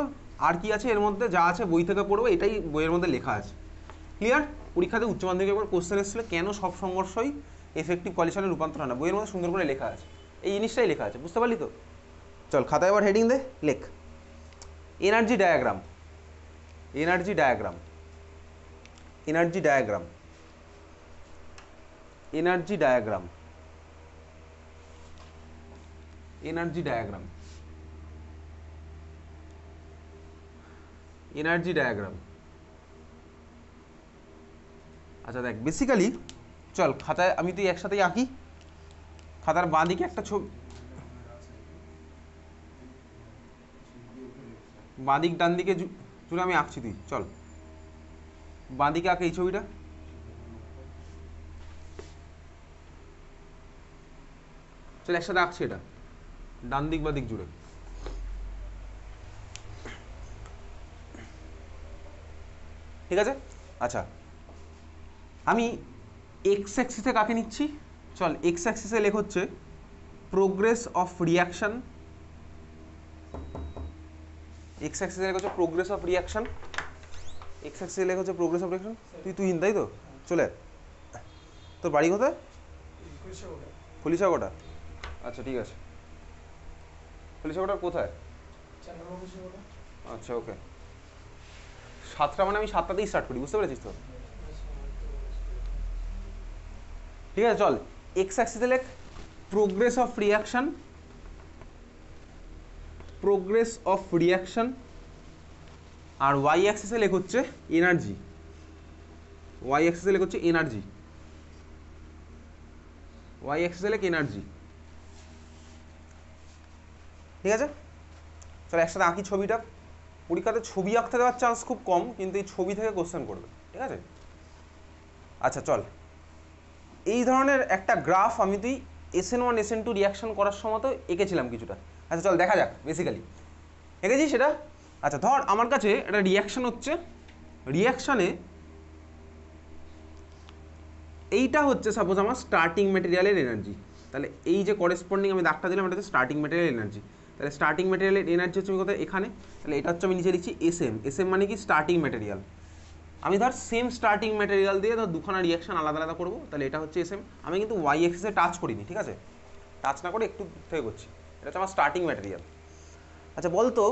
আর কি আছে এর মধ্যে? যা আছে বই থেকে পড়বো, এটাই বইয়ের মধ্যে লেখা আছে। ক্লিয়ার? পরীক্ষাতে উচ্চ মাধ্যমিকে একবার কোশ্চেন এসেছিলো, কেন সব সংঘর্ষই এফেক্টিভ কলিশনে রূপান্তর হয় না, বইয়ের মধ্যে সুন্দর করে লেখা আছে, এই জিনিসটাই লেখা আছে। বুঝতে পারলি তো? চল খাতায় এবার হেডিং দে, লেখ energy diagram. Energy diagram, energy diagram, energy diagram, energy diagram, energy diagram. আচ্ছা দেখ, বেসিক্যালি চল খাতায় আমি তুই একসাথেই আঁকি। খাতার বাঁ দিকে একটা ছবি, বাঁ দিক ডান দিকে জুড়ে আমি আঁকছি, তুই চল বাঁ দিকে আঁক এই ছবিটা। চল একসাথে আঁকছি এটা, ডান দিক বা দিক জুড়ে। ঠিক আছে? আচ্ছা, আমি এক্স অ্যাক্সিসে কাকে নিচ্ছি? চল এক্স অ্যাক্সিসে লেখ হচ্ছে প্রোগ্রেস অফ রিয়াকশন। এক্স অ্যাক্সিসে লেখ হচ্ছে প্রোগ্রেস অফ রিয়াকশন, এক্স অ্যাক্সিসে লেখ হচ্ছে প্রোগ্রেস অফ রিয়াকশন। তুই তাই তো? চলে, তোর বাড়ি কোথায়? ফলিশাকোটা। আচ্ছা ঠিক আছে, ফলিশাকোটার কোথায়? আচ্ছা ওকে। 7টা মানে আমি 7টাতেই স্টার্ট করি, বুঝতে পেরেছিস তো? ঠিক আছে, চল এক্স অ্যাক্সিসে লেখ progress of reaction, progress of reaction. আর ওয়াই অ্যাক্সিসে লেখ হচ্ছে এনার্জি, ওয়াই অ্যাক্সিসে লেখ হচ্ছে এনার্জি, ওয়াই অ্যাক্সিসে লেখ এনার্জি। ঠিক আছে, চল একসাথে আঁকি ছবিটা। পরীক্ষাতে ছবি আঁকতে দেওয়ার চান্স খুব কম, কিন্তু এই ছবি থেকে কোশ্চেন করবে। ঠিক আছে, আচ্ছা চল এই ধরনের একটা গ্রাফ আমি তুই SN1 SN2 রিয়াকশন করার সময় তো এঁকেছিলাম কিছুটা। আচ্ছা চল দেখা যাক, বেসিক্যালি এঁকেছি সেটা। আচ্ছা ধর আমার কাছে একটা রিয়াকশন হচ্ছে, রিয়াকশানে এইটা হচ্ছে সাপোজ আমার স্টার্টিং ম্যাটেরিয়ালের এনার্জি। তাহলে এই যে করেসপন্ডিং আমি দাগটা দিলাম, এটা হচ্ছে স্টার্টিং ম্যাটেরিয়াল এনার্জি। তাহলে স্টার্টিং ম্যাটেরিয়ালের এনার্জি হচ্ছে আমি কোথায়, এখানে। তাহলে এটা হচ্ছে আমি নিচে লিখছি SM। SM মানে কি, স্টার্টিং ম্যাটেরিয়াল। আমি ধর সেম স্টার্টিং ম্যাটেরিয়াল দিয়ে ধর দুখানা রিয়াকশন আলাদা আলাদা করবো, তাহলে এটা হচ্ছে SM। আমি কিন্তু ওয়াই অ্যাক্সিসে টাচ করিনি, ঠিক আছে? টাচ না করে একটু থেকে করছি। এটা হচ্ছে আমার স্টার্টিং ম্যাটেরিয়াল। আচ্ছা বলতো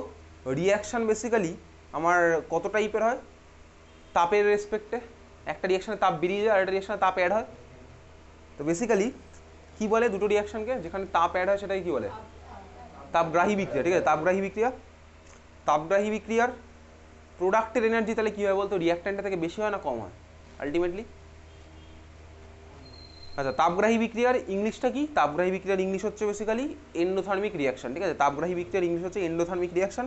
রিয়াকশান বেসিক্যালি আমার কত টাইপের হয় তাপের রেসপেক্টে? একটা রিয়াকশানে তাপ বেরিয়ে যায় আর একটা রিয়াকশানে তাপ অ্যাড হয়। তো বেসিক্যালি কী বলে দুটো রিয়াকশানকে যেখানে তাপ অ্যাড হয় সেটাকে কী বলে? তাপগ্রাহী বিক্রিয়া, ঠিক আছে, তাপগ্রাহী বিক্রিয়া। তাপগ্রাহী বিক্রিয়ার প্রোডাক্টের এনার্জি তাহলে কী হয় বলতো, রিয়াক্ট্যান্টের থেকে বেশি হয় না কম হয় আলটিমেটলি? আচ্ছা, তাপগ্রাহী বিক্রিয়ার ইংলিশটা কি? তাপগ্রাহী বিক্রিয়ার ইংলিশ হচ্ছে বেসিক্যালি এন্ডোথার্মিক রিয়াকশন, ঠিক আছে। তাপগ্রাহী বিক্রিয়ার ইংলিশ হচ্ছে এন্ডোথার্মিক রিয়াকশন,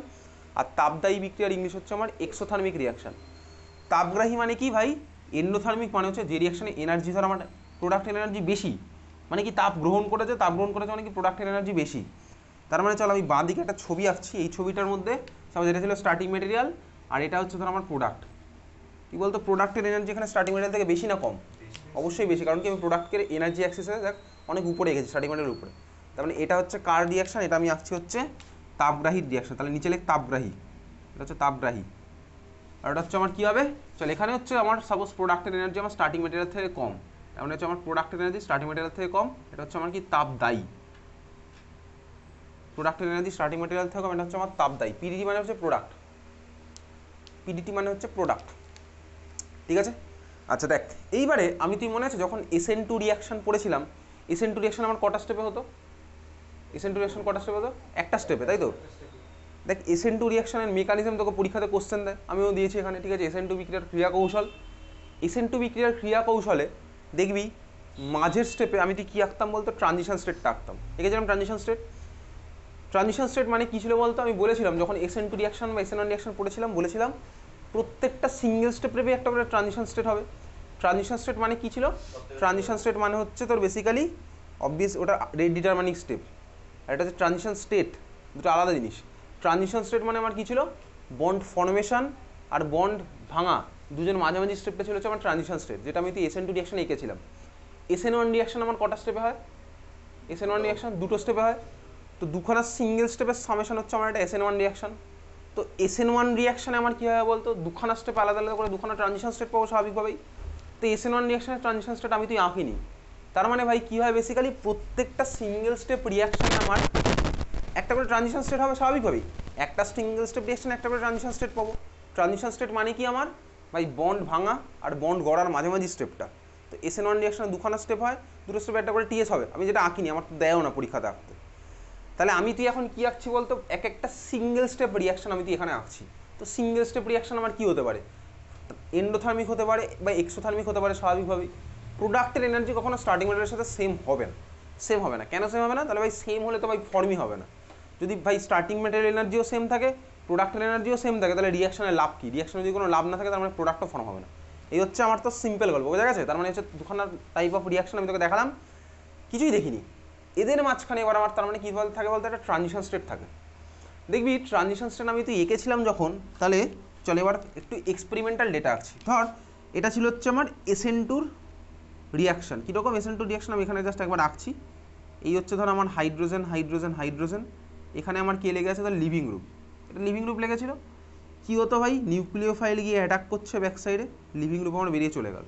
আর তাপদায়ী বিক্রিয়ার ইংলিশ হচ্ছে আমার এক্সোথার্মিক রিয়াকশন। তাপগ্রাহী মানে কি ভাই? এন্ডোথার্মিক মানে হচ্ছে যে রিয়াকশনে এনার্জি ধর আমার প্রোডাক্টের এনার্জি বেশি, মানে কি তাপ গ্রহণ করেছে, তাপ গ্রহণ করেছে মানে কি প্রোডাক্টের এনার্জি বেশি। তার মানে চলো আমি বাঁ দিকে একটা ছবি আঁকছি, এই ছবিটার মধ্যে সাপোজ এটা ছিল স্টার্টিং মেটেরিয়াল, আর এটা হচ্ছে ধর আমার প্রোডাক্ট। কি বলতো, প্রোডাক্টের এনার্জি এখানে স্টার্টিং মেটেরিয়াল থেকে বেশি না কম? অবশ্যই বেশি, কারণ কি আমি প্রোডাক্টের এনার্জি অ্যাক্সেসে দেখ অনেক উপরে গেছি, স্টার্টিং মেটেরিয়ালের উপরে। তার মানে এটা হচ্ছে কার রিয়াকশন, এটা আমি আঁকছি হচ্ছে তাপগ্রাহীর রিয়াকশন। তাহলে নিচে লেখ তাপগ্রাহী, এটা হচ্ছে তাপগ্রাহী। আর এটা হচ্ছে আমার কী হবে, চলো এখানে হচ্ছে আমার সাপোজ প্রোডাক্টের এনার্জি আমার স্টার্টিং মেটেরিয়াল থেকে কম, এমন হচ্ছে আমার প্রোডাক্টের এনার্জি স্টার্টিং মেটেরিয়াল থেকে কম, এটা হচ্ছে আমার কি তাপদায়ী। প্রোডাক্টের এনার্জি স্টার্টিং মেটেরিয়াল থেকে কম, এটা হচ্ছে আমার তাপদায়ী। পিডিটি মানে হচ্ছে প্রোডাক্ট, পিডিটি মানে হচ্ছে প্রোডাক্ট, ঠিক আছে। আচ্ছা দেখ, এইবারে আমি, তুই মনে আছে যখন SN2 রিয়াকশন পড়েছিলাম, SN2 রিয়াকশন আমার কটা স্টেপে হতো? SN2 রিয়াকশন কটা স্টেপে হতো? একটা স্টেপে, তাই তো। দেখ SN2 রিয়াকশনের মেকানিজম তোকে পরীক্ষাতে কোশ্চেন দেয়, আমিও দিয়েছি এখানে, ঠিক আছে। SN2 বিক্রিয়ার ক্রিয়া কৌশল, SN2 বিক্রিয়ার ক্রিয়া কৌশলে দেখবি মাঝের স্টেপে আমি তুই কী আঁকতাম বলতো, ট্রানজিশন স্টেটটা আঁকতাম, এঁকেছিলাম ট্রানজিশন স্টেট। ট্রানজিশন স্টেট মানে কী ছিল বলতো, আমি বলেছিলাম যখন SN2 রিয়াকশন বা SN1 রিয়াকশন পড়েছিলাম, বলেছিলাম প্রত্যেকটা সিঙ্গেল স্টেপে একটা করে ট্রানজিশন স্টেট হবে। ট্রানজিশন স্টেট মানে কী ছিল? ট্রানজিশন স্টেট মানে হচ্ছে তোর বেসিক্যালি অবভিয়াস ওটা রেট ডিটারমানিং স্টেপ, আর এটা হচ্ছে ট্রানজিশন স্টেট, দুটো আলাদা জিনিস। ট্রানজিশন স্টেট মানে আমার কী ছিল? বন্ড ফর্মেশন আর বন্ড ভাঙা, দুজন মাঝামাঝি স্টেপটা ছিল হচ্ছে আমার ট্রানজিশন স্টেট, যেটা আমি SN2 রিয়াকশনে এঁকেছিলাম। SN1 রিয়াকশন আমার কটা স্টেপে হয়? SN1 রিয়াকশন দুটো স্টেপে হয়, তো দুখানা সিঙ্গেল স্টেপের সামেশন হচ্ছে আমার একটা SN1 রিয়াকশন। তো SN1 রিয়াকশানে আমার কী হয় বলতো, দুখানা স্টেপ আলাদা আলাদা করে দুখানা ট্রানজিশন স্টেট পাবো স্বাভাবিকভাবেই। তো SN1 রিয়াকশনের ট্রানজিশন স্টেট আমি তুই আঁকিনি, তার মানে ভাই কী হয় বেসিক্যালি প্রত্যেকটা সিঙ্গেল স্টেপ রিয়াকশানে আমার একটা করে ট্রানজিশন স্টেট হবে স্বাভাবিকভাবেই। একটা সিঙ্গেল স্টেপ রিয়াকশানে একটা করে ট্রানজিশন স্টেট পাবো। ট্রানজিশন স্টেট মানে কি আমার ভাই, বন্ড ভাঙা আর বন্ড গড়ার মাঝামাঝি স্টেপটা। তো SN1 রিয়াকশনে দুখানা স্টেপ হয়, দুটো স্টেপে একটা করে TS হবে, আমি যেটা আঁকিনি, আমার তো দেয়ও না পরীক্ষাতে আঁকতে। তাহলে আমি তুই এখন কী আঁকছি বলতো, এক একটা সিঙ্গেল স্টেপ রিয়াকশন আমি তুই এখানে আঁকছি। তো সিঙ্গেল স্টেপ রিয়াকশন আমার কী হতে পারে, এন্ডোথার্মিক হতে পারে বা এক্সোথার্মিক হতে পারে স্বাভাবিকভাবেই। প্রোডাক্টের এনার্জি কখনো স্টার্টিং মেটেরিয়ালের সাথে সেম হবে না, সেম হবে না। কেন সেম হবে না? তাহলে ভাই সেম হলে তো ভাই ফর্মই হবে না। যদি ভাই স্টার্টিং মেটেরিয়াল এনার্জিও সেম থাকে, প্রোডাক্টের এনার্জিও সেম থাকে, তাহলে রিয়াকশনের লাভ কী? রিয়াকশনে যদি কোনো লাভ না থাকে, তার মানে প্রোডাক্টও ফর্ম হবে না। এই হচ্ছে আমার তো সিম্পল গল্প, বোঝা গেছে? তার মানে হচ্ছে দুখানা টাইপ অফ রিয়াকশন আমি তোকে দেখালাম, কিছুই দেখিনি। এদের মাঝখানে এবার আমার তার মানে কী বলতে থাকে বলতে, একটা ট্রানজিশন স্টেট থাকে। দেখবি ট্রানজিশন স্টেট আমি তুই এঁকেছিলাম যখন, তাহলে চল এবার একটু এক্সপেরিমেন্টাল ডেটা আঁকছি। ধর এটা ছিল হচ্ছে আমার SN2 রিয়াকশন। কীরকম SN2 রিয়াকশন আমি এখানে জাস্ট একবার আঁকছি। এই হচ্ছে ধর আমার হাইড্রোজেন হাইড্রোজেন হাইড্রোজেন, এখানে আমার কে লেগে আছে, ধর লিভিং গ্রুপ, এটা লিভিং গ্রুপ লেগেছিল। কী হতো ভাই, নিউক্লিওফাইল গিয়ে অ্যাটাক করছে ব্যাক সাইডে, লিভিং গ্রুপ আমার বেরিয়ে চলে গেল।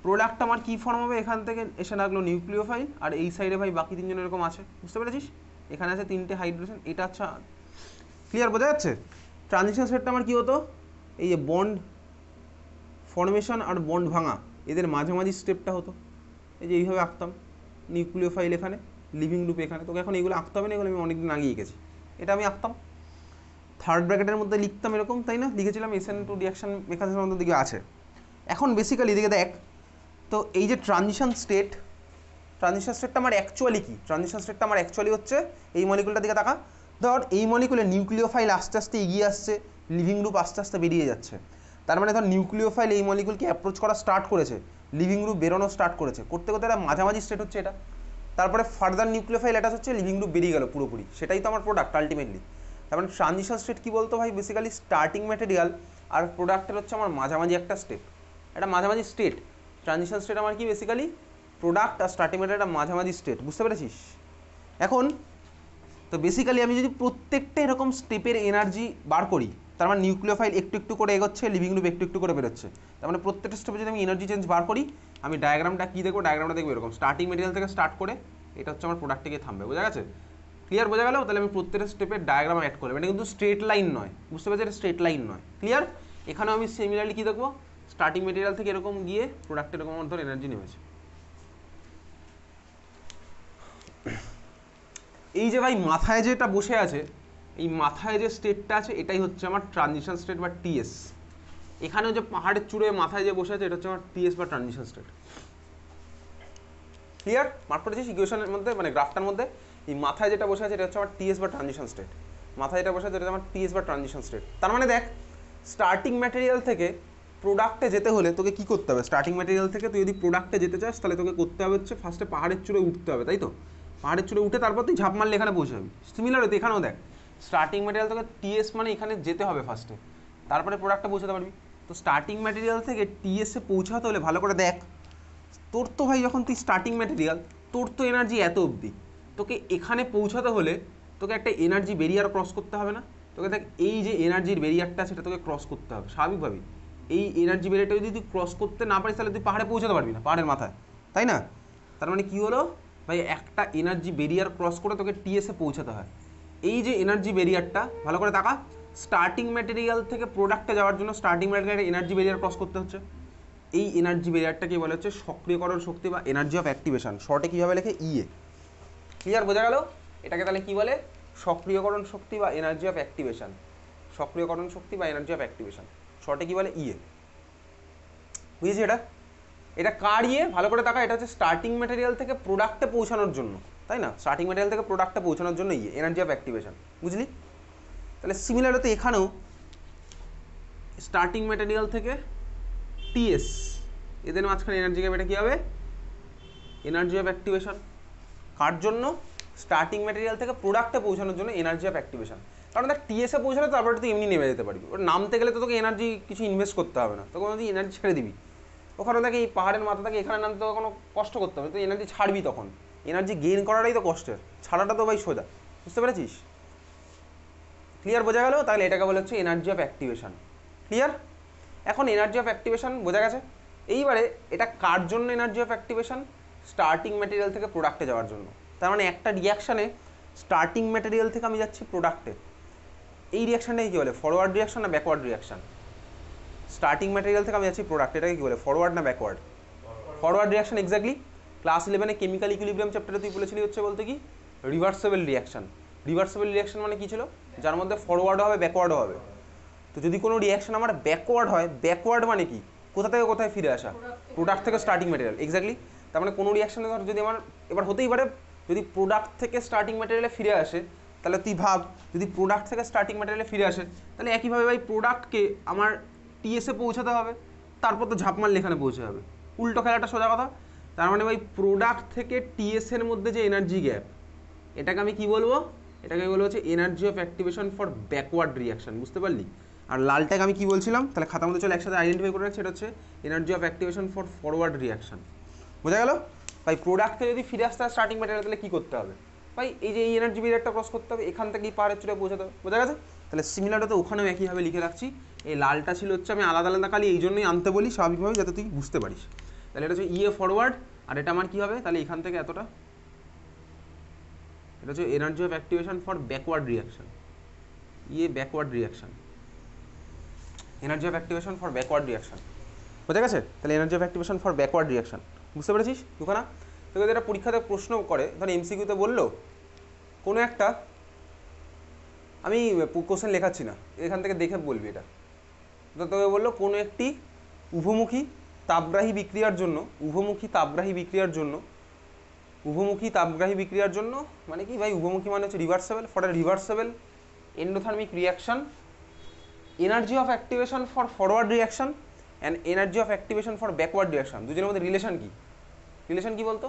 প্রোডাক্ট আমার কী ফর্ম হবে, এখান থেকে এসে লাগলো নিউক্লিওফাইল, আর এই সাইডে ভাই বাকি তিনজন এরকম আছে, বুঝতে পেরেছিস? এখানে আছে তিনটে হাইড্রোজেন, এটা আচ্ছা ক্লিয়ার, বোঝা যাচ্ছে? ট্রানজিশন সেটটা আমার কী হতো, এই যে বন্ড ফর্মেশন আর বন্ড ভাঙা এদের মাঝামাঝি স্টেপটা হতো, এই যে এইভাবে আঁকতাম, নিউক্লিওফাইল এখানে, লিভিং গ্রুপ এখানে। তোকে এখন এগুলো আঁকতে হবে না, এগুলো আমি অনেকদিন আগে এঁকেছি, এটা আমি আঁকতাম। থার্ড ব্র্যাকেটের মধ্যে লিখতাম এরকম, তাই না? লিখেছিলাম SN2 রিয়াকশন মেকানিজমের মধ্যে দিকে আছে। এখন বেসিক্যালি এদিকে দেখ, তো এই যে ট্রানজিশন স্টেটটা আমার অ্যাকচুয়ালি কি? ট্রানজিশন স্টেটটা আমার অ্যাকচুয়ালি হচ্ছে এই মলিকুলটার দিকে তাকা। ধর এই মলিকুলে নিউক্লিওফাইল আস্তে আস্তে এগিয়ে আসছে, লিভিং গ্রুপ আস্তে আস্তে বেরিয়ে যাচ্ছে। তার মানে ধর নিউক্লিওফাইল এই মলিকুলকে অ্যাপ্রোচ করা স্টার্ট করেছে, লিভিং গ্রুপ বেরোনো স্টার্ট করেছে, করতে করতে একটা মাঝামাঝি স্টেট হচ্ছে এটা। তারপরে ফার্দার নিউক্লিওফাইল অ্যাটাচ হচ্ছে, লিভিং গ্রুপ বেরিয়ে গেল পুরোপুরি, সেটাই তো আমার প্রোডাক্ট আলটিমেটলি। তার মানে ট্রানজিশন স্টেট কী বলতো ভাই, বেসিক্যালি স্টার্টিং ম্যাটেরিয়াল আর প্রোডাক্টের হচ্ছে আমার মাঝামাঝি একটা স্টেপ, একটা মাঝামাঝি স্টেট। ট্রানজিশন স্টেট আমার কি basically product are starting material একটা মাঝামাঝি স্টেট, বুঝতে পেরেছিস? এখন তো বেসিক্যালি আমি যদি প্রত্যেকটা এরকম স্টেপের এনার্জি বার করি, তার মানে নিউক্লিওফাইল একটু একটু করে এগোচ্ছে, লিভিং গ্রুপ একটু একটু করে বেরোচ্ছে, তার মানে প্রত্যেকটা স্টেপে যদি আমি এনার্জি চেঞ্জ বার করি, আমি ডায়াগ্রামটা কী দেখবো, ডায়াগ্রামটা দেখবো এরকম, স্টার্টিং মেটেরিয়াল থেকে স্টার্ট করে এটা হচ্ছে আমার প্রোডাক্টে গিয়ে থামবে, বোঝা গেছে? ক্লিয়ার, বোঝা গেল? তাহলে আমি প্রত্যেকটা স্টেপের ডায়াগ্রাম অ্যাড করলাম, এটা কিন্তু স্ট্রেট লাইন নয়, বুঝতে পারছি? এটা স্ট্রেট লাইন নয়, ক্লিয়ার? এখানেও আমি সিমিলারলি কী দেখবো, স্টার্টিং মেটেরিয়াল থেকে এরকম গিয়ে প্রোডাক্টে এরকম আমার ধর এনার্জি নেমেছে। এই যে ভাই মাথায় যেটা বসে আছে, এই মাথায় যে স্টেটটা আছে এটাই হচ্ছে আমার ট্রানজিশন স্টেট বা টিএস। এখানেও যে পাহাড়ের চূড়ে মাথায় যে বসে আছে এটা হচ্ছে আমার টিএস বা ট্রানজিশন স্টেট। ক্লিয়ার? মার্ক করেছিস ইকুয়েশনের মধ্যে, মানে গ্রাফটার মধ্যে এই মাথায় যেটা বসে আছে এটা হচ্ছে আমার টিএস বা ট্রানজিশন স্টেট। মাথায় যেটা বসে আছে এটা আমার টিএস বা ট্রানজিশন স্টেট। তার মানে দেখ, স্টার্টিং ম্যাটেরিয়াল থেকে প্রোডাক্টে যেতে হলে তোকে কি করতে হবে? স্টার্টিং ম্যাটেরিয়াল থেকে তুই যদি প্রোডাক্টে যেতে চাস তাহলে তোকে করতে হবে হচ্ছে ফার্স্টে পাহাড়ের চূড়ে উঠতে হবে, তাই তো? পাহাড়ের চূড়ে উঠে তারপর তুই ঝাঁপ মারলে এখানে পৌঁছে যাবি। সিমিলার হতো এখানেও, দেখ স্টার্টিং ম্যাটেরিয়াল থেকে টিএস মানে এখানে যেতে হবে ফার্স্টে, তারপরে প্রোডাক্টে পৌঁছাতে পারবি। তো স্টার্টিং ম্যাটেরিয়াল থেকে টিএসে পৌঁছাতে হলে ভালো করে দেখ, তোর তো ভাই যখন তুই স্টার্টিং ম্যাটেরিয়াল, তোর তো এনার্জি এত অবধি, তোকে এখানে পৌঁছাতে হলে তোকে একটা এনার্জি ব্যারিয়ার ক্রস করতে হবে না? তোকে দেখ এই যে এনার্জির ব্যারিয়ারটা সেটা তোকে ক্রস করতে হবে স্বাভাবিকভাবেই। এই এনার্জি ব্যারিয়ারটা যদি তুই ক্রস করতে না পারিস তাহলে তুই পাহাড়ে পৌঁছাতে পারবি না, পাহাড়ের মাথায়, তাই না? তার মানে কি হলো ভাই, একটা এনার্জি ব্যারিয়ার ক্রস করে তোকে টিএসে পৌঁছাতে হয়। এই যে এনার্জি ব্যারিয়ারটা, ভালো করে তাকা, স্টার্টিং ম্যাটেরিয়াল থেকে প্রোডাক্টে যাওয়ার জন্য starting material energy barrier cross করতে হচ্ছে। এই এনার্জি ব্যারিয়ারটাকে বলা হচ্ছে সক্রিয়করণ শক্তি বা এনার্জি অফ অ্যাক্টিভেশন। শর্টে কীভাবে লেখে? ইএ। ক্লিয়ার? বোঝা গেল? এটাকে তাহলে কি বলে? সক্রিয়করণ শক্তি বা এনার্জি অফ অ্যাক্টিভেশন। সক্রিয়করণ শক্তি বা এনার্জি অফ অ্যাক্টিভেশন, শর্টে কি বলে? ইএ। বুঝেছি? এটা কার ইয়ে? ভালো করে তাকা, এটা হচ্ছে স্টার্টিং ম্যাটেরিয়াল থেকে প্রোডাক্টে পৌঁছানোর জন্য, তাই না? স্টার্টিং ম্যাটেরিয়াল থেকে প্রোডাক্টে পৌঁছানোর জন্য ইয়ে এনার্জি অফ অ্যাক্টিভেশন। বুঝলি? তাহলে সিমিলার হতে এখানেও স্টার্টিং ম্যাটেরিয়াল থেকে টিএস, এদের মাঝখানে এনার্জি গ্যাপ, এটা কী হবে? Energy of activation. কার জন্য? স্টার্টিং ম্যাটেরিয়াল থেকে প্রোডাক্টে পৌঁছানোর জন্য এনার্জি অফ অ্যাক্টিভেশন। কারণ দেখ টিএসে পৌঁছালে তারপরে তুই এমনি নেমে যেতে পারবি, ওর নামতে গেলে তো তোকে এনার্জি কিছু ইনভেস্ট করতে হবে না, তোকে তুই এনার্জি ছেড়ে দিবি। ওখানে দেখ এই পাহাড়ের মাথা থেকে এখানে নামতে তোকে কোনো কষ্ট করতে হবে, তুই এনার্জি ছাড়বি, তখন এনার্জি গেইন করাটাই তো কষ্টের, ছাড়াটা তো ভাই সোজা। বুঝতে পেরেছিস? ক্লিয়ার? বোঝা গেল? তাহলে এটাকে বলা হচ্ছে এনার্জি অফ অ্যাক্টিভেশন। ক্লিয়ার? এখন এনার্জি অফ অ্যাক্টিভেশন বোঝা গেছে। এইবারে এটা কার জন্য energy of activation? Starting material থেকে প্রোডাক্টে যাওয়ার জন্য। তার মানে একটা রিয়াকশানে স্টার্টিং ম্যাটেরিয়াল থেকে আমি যাচ্ছি প্রোডাক্টে, এই রিয়াকশানটাকে কী বলে? ফরওয়ার্ড রিয়াকশন না ব্যাকওয়ার্ড রিয়াকশন? স্টার্টিং ম্যাটেরিয়াল থেকে আমি যাচ্ছি প্রোডাক্ট, এটাকে কী বলে? ফরওয়ার্ড না backward? Forward reaction. Exactly. Class 11-এ কেমিক্যাল ইকুইলিব্রিয়াম চ্যাপ্টারে তুই বলেছিলি হচ্ছে বলতে কি রিভার্সেবল রিয়াকশন। রিভার্সেবল রিয়াকশন মানে কী ছিল? যার মধ্যে ফরওয়ার্ডও হবে ব্যাকওয়ার্ডও হবে। তো যদি কোনো রিয়াকশন আমার ব্যাকওয়ার্ড হয়, ব্যাকওয়ার্ড মানে কি? কোথা থেকে কোথায় ফিরে আসা? প্রোডাক্ট থেকে স্টার্টিং ম্যাটেরিয়াল। এক্স্যাক্টলি। তার মানে কোনো রিয়াকশনে ধর যদি আমার এবার হতেই পারে যদি প্রোডাক্ট থেকে স্টার্টিং ম্যাটেরিয়ালে ফিরে আসে, তাহলে তুই ভাব যদি প্রোডাক্ট থেকে স্টার্টিং ম্যাটেরিয়ালে ফিরে আসে তাহলে একইভাবে ভাই প্রোডাক্টকে আমার টিএসে পৌঁছাতে হবে, তারপর তো ঝাঁপ মারলে এখানে পৌঁছে যাবে। উল্টো খেলাটা সোজা কথা। তার মানে ভাই প্রোডাক্ট থেকে টিএসের মধ্যে যে এনার্জি গ্যাপ, এটাকে আমি কি বলবো? এটাকে বলবো হচ্ছে energy of activation for backward reaction. বুঝতে পারলি? আর লালটাকে আমি কি বলছিলাম? তাহলে খাতার মধ্যে চলে একসাথে আইডেন্টিফাই করে রাখছি, এটা হচ্ছে energy of activation for forward reaction. বোঝা গেল? ভাই প্রোডাক্টকে যদি ফিরে আসতে হয় স্টার্টিং ম্যাটেরিয়াল, তাহলে কী করতে হবে? ভাই এই যে এই এনার্জি ব্যারিয়ারটা ক্রস করতে হবে, এখান থেকেই পাহাড়ের চূড়ায় পৌঁছাতে হবে। বোঝা গেছে? তাহলে সিমিলারটা ওখানেও একইভাবে লিখে রাখছি। এই লালটা ছিল হচ্ছে আমি আলাদা আলাদা খালি এই জন্যই আনতে বলি স্বাভাবিকভাবে, যাতে তুই বুঝতে পারিস। তাহলে এটা হচ্ছে ইএ ফরওয়ার্ড, আর এটা আমার কী হবে? তাহলে এখান থেকে এতটা, এটা হচ্ছে energy of activation for backward reaction. ইয়ে backward reaction, energy of activation for backward reaction. বোঝা গেছে? তাহলে energy of activation for backward reaction. বুঝতে পেরেছিস দুখানা? তোকে যেটা পরীক্ষাতে প্রশ্ন করে, ধর এমসিকিউতে বললো কোনো একটা, আমি কোশ্চেন লেখাচ্ছি না, এখান থেকে দেখে বলবি এটা। তো তোকে বললো কোনো একটি উভমুখী তাপগ্রাহী বিক্রিয়ার জন্য, উভমুখী তাপগ্রাহী বিক্রিয়ার জন্য, উভমুখী তাপগ্রাহী বিক্রিয়ার জন্য মানে কি ভাই? উভমুখী মানে হচ্ছে reversible. For a reversible endothermic reaction, energy of activation for forward reaction and energy of activation for backward reaction. দুজনের মধ্যে রিলেশন কি? রিলেশন কি বলতো?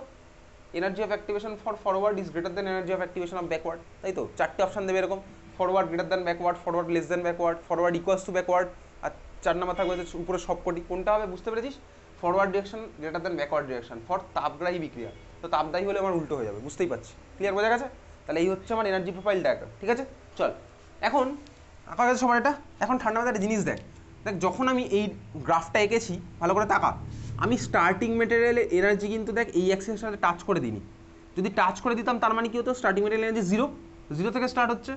Energy of activation for forward is greater than energy of activation of backward, তাই তো? চারটে option দেবে এরকম, forward greater than backward, forward less than backward, forward equals to backward, আর 4 নম্বর থাকবে উপরে সবকটি। কোনটা হবে বুঝতে পেরেছিস? Forward direction greater than backward direction for তাপগ্রাহী বিক্রিয়া। তো তাপদাহী হলে আমার উল্টো হয়ে যাবে, বুঝতেই পারছি। ক্লিয়ার? বোঝা গেছে? তাহলে এই হচ্ছে আমার এনার্জি প্রোফাইল ডায়াগ্রাম। ঠিক আছে, চল এখন আঁকা গেছে সবার এটা। এখন ঠান্ডা মাথায় একটা জিনিস দেখ, যখন আমি এই গ্রাফটা এঁকেছি ভালো করে তাকা, আমি স্টার্টিং ম্যাটেরিয়ালের এনার্জি কিন্তু দেখ এই অ্যাক্সিসের সাথে টাচ করে দিইনি। যদি টাচ করে দিতাম তার মানে কি হতো? স্টার্টিং ম্যাটেরিয়াল এনার্জি জিরো থেকে স্টার্ট হচ্ছে।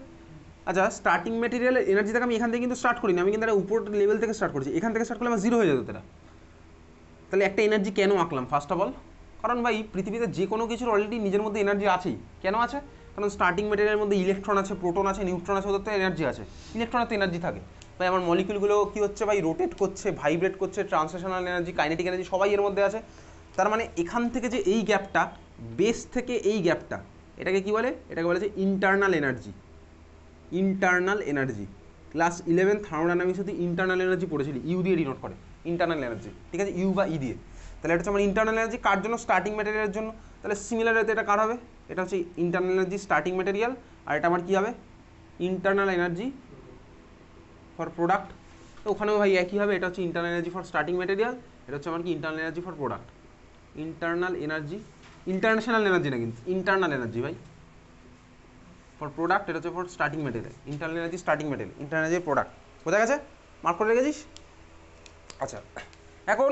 আচ্ছা, স্টার্টিং ম্যাটেরিয়ালের এনার্জি থেকে আমি এখান থেকে কিন্তু স্টার্ট করিনি, আমি কিন্তু একটা উপর লেভেল থেকে স্টার্ট করছি। এখান থেকে স্টার্ট করলে আমার জিরো হয়ে যেত এটা। তাহলে একটা এনার্জি কেন আঁকলাম? ফার্স্ট অফ অল, কারণ ভাই পৃথিবীতে যে কোনো কিছুর অলরেডি নিজের মধ্যে এনার্জি আছেই। কেন আছে? কারণ স্টার্টিং মেটেরিয়ালের মধ্যে ইলেকট্রন আছে, প্রোটন আছে, নিউট্রন আছে, ওদের তো এনার্জি আছে, ইলেকট্রনের তো এনার্জি থাকে। ভাই আমার মলিকিউলগুলো কী হচ্ছে ভাই, রোটেট করছে, ভাইব্রেট করছে, ট্রান্সলেশনাল এনার্জি, কাইনেটিক এনার্জি সবাই এর মধ্যে আছে। তার মানে এখান থেকে যে এই গ্যাপটা, বেস থেকে এই গ্যাপটা, এটাকে কি বলে, এটাকে বলে যে internal energy. Internal energy class 11 thermodynamics হতে ইন্টারনাল এনার্জি পড়েছিলি, ইউ দিয়ে ডিনোট করে ইন্টারনাল এনার্জি, ঠিক আছে, ইউ বা ই দিয়ে। তাহলে এটা হচ্ছে আমার ইন্টারনাল এনার্জি কার জন্য, স্টার্টিং ম্যাটেরিয়ালের জন্য। তাহলে সিমিলার এটা কার হবে, এটা হচ্ছে ইন্টারনাল এনার্জি স্টার্টিং ম্যাটেরিয়াল, আর এটা আমার কী হবে, ইন্টারনাল এনার্জি ফর প্রোডাক্ট। তো ওখানেও ভাই একই হবে, এটা হচ্ছে internal energy for starting material, এটা হচ্ছে আমার কি internal energy for product. Internal energy, international energy না কিন্তু, ইন্টারনাল এনার্জি ভাই ফর প্রোডাক্ট, এটা হচ্ছে for starting material, internal energy starting material, internal energy product. বোঝা গেছে, মার্ক করে রেখেছিস। আচ্ছা এখন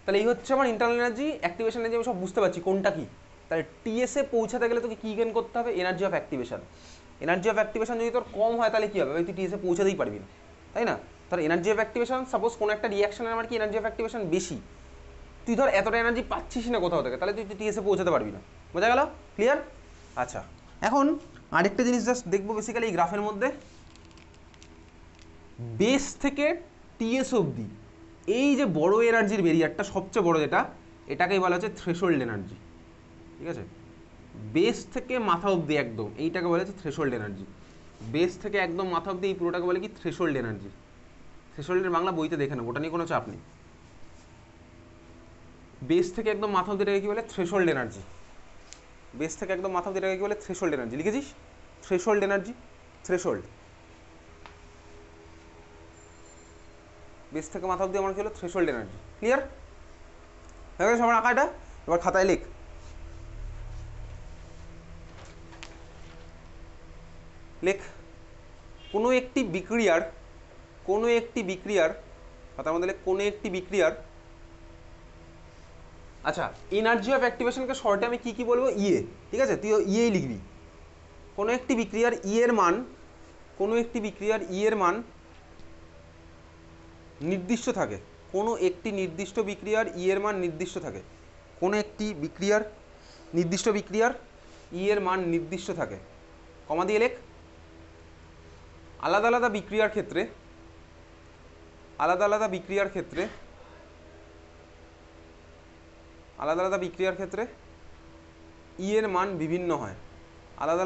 তাহলে এই হচ্ছে আমার ইন্টারনাল এনার্জি, অ্যাক্টিভেশন এনার্জি, আমি সব বুঝতে পারছি কোনটা কি। তাহলে টিএসএ পৌঁছাতে গেলে তোকে কী গেন করতে হবে, energy of activation. Energy of activation যদি তোর কম হয় তাহলে কী হবে ভাই, তুই টিএসএ পৌঁছাতেই পারবি না, তাই না। ধর এনার্জি অফ অ্যাক্টিভেশন, সাপোজ কোনো একটা রিয়াকশনের আমার কি এনার্জি অফ অ্যাক্টিভেশন বেশি, তুই ধর এতটা এনার্জি পাচ্ছিস না কোথাও থেকে, তাহলে তুই টিএসএ পৌঁছাতে পারবি না। বোঝা গেল, ক্লিয়ার। আচ্ছা এখন আরেকটা জিনিস জাস্ট দেখবো বেসিক্যালি এই গ্রাফের মধ্যে, বেস থেকে টিএস অবধি এই যে বড় এনার্জির বেরিয়ারটা, সবচেয়ে বড় যেটা, এটাকেই বলা হচ্ছে থ্রেশোল্ড এনার্জি, ঠিক আছে। বেস থেকে মাথা অবধি একদম এইটাকে বলা হচ্ছে থ্রেশোল্ড এনার্জি। বেস থেকে একদম মাথা অবধি এই পুরোটাকে বলে কি থ্রেশোল্ড এনার্জি। থ্রেশোল্ডের বাংলা বইতে দেখে নেবো, ওটা নিয়ে কোনো চাপ নেই। বেস থেকে একদম মাথা অবধি এটাকে কি বলে, থ্রেশোল্ড এনার্জি। বেস থেকে একদম মাথা অবধি এটাকে কি বলে, থ্রেশোল্ড এনার্জি। লিখেছিস থ্রেশোল্ড এনার্জি, থ্রেশোল্ড। বেস থেকে মাথা অবধি আমার কি হলো, থ্রেশোল্ড এনার্জি। ক্লিয়ার হয়ে গেছে সবার আঁকাটা। এবার খাতায় লিখ, লেখ কোনো একটি বিক্রিয়ার, কোনো একটি বিক্রিয়ার, খাতার মধ্যে লেখ কোনো একটি বিক্রিয়ার। আচ্ছা এনার্জি অফ অ্যাক্টিভেশনকে শর্টে আমি কি কি বলবো, ইয়ে, ঠিক আছে, তুই ইয়েই লিখবি। কোনো একটি বিক্রিয়ার ই এর মান, কোনো একটি বিক্রিয়ার ই এর মান নির্দিষ্ট থাকে, কোনো একটি নির্দিষ্ট বিক্রিয়ার ই এর মান নির্দিষ্ট থাকে, কোনো একটি বিক্রিয়ার, নির্দিষ্ট বিক্রিয়ার ই এর মান নির্দিষ্ট থাকে, কমা দিয়ে লেখ। আলাদা আলাদা বিক্রিয়ার ক্ষেত্রে, আলাদা আলাদা বিক্রিয়ার ক্ষেত্রে, আলাদা আলাদা বিক্রিয়ার ক্ষেত্রে ই এর মান বিভিন্ন হয়, আলাদা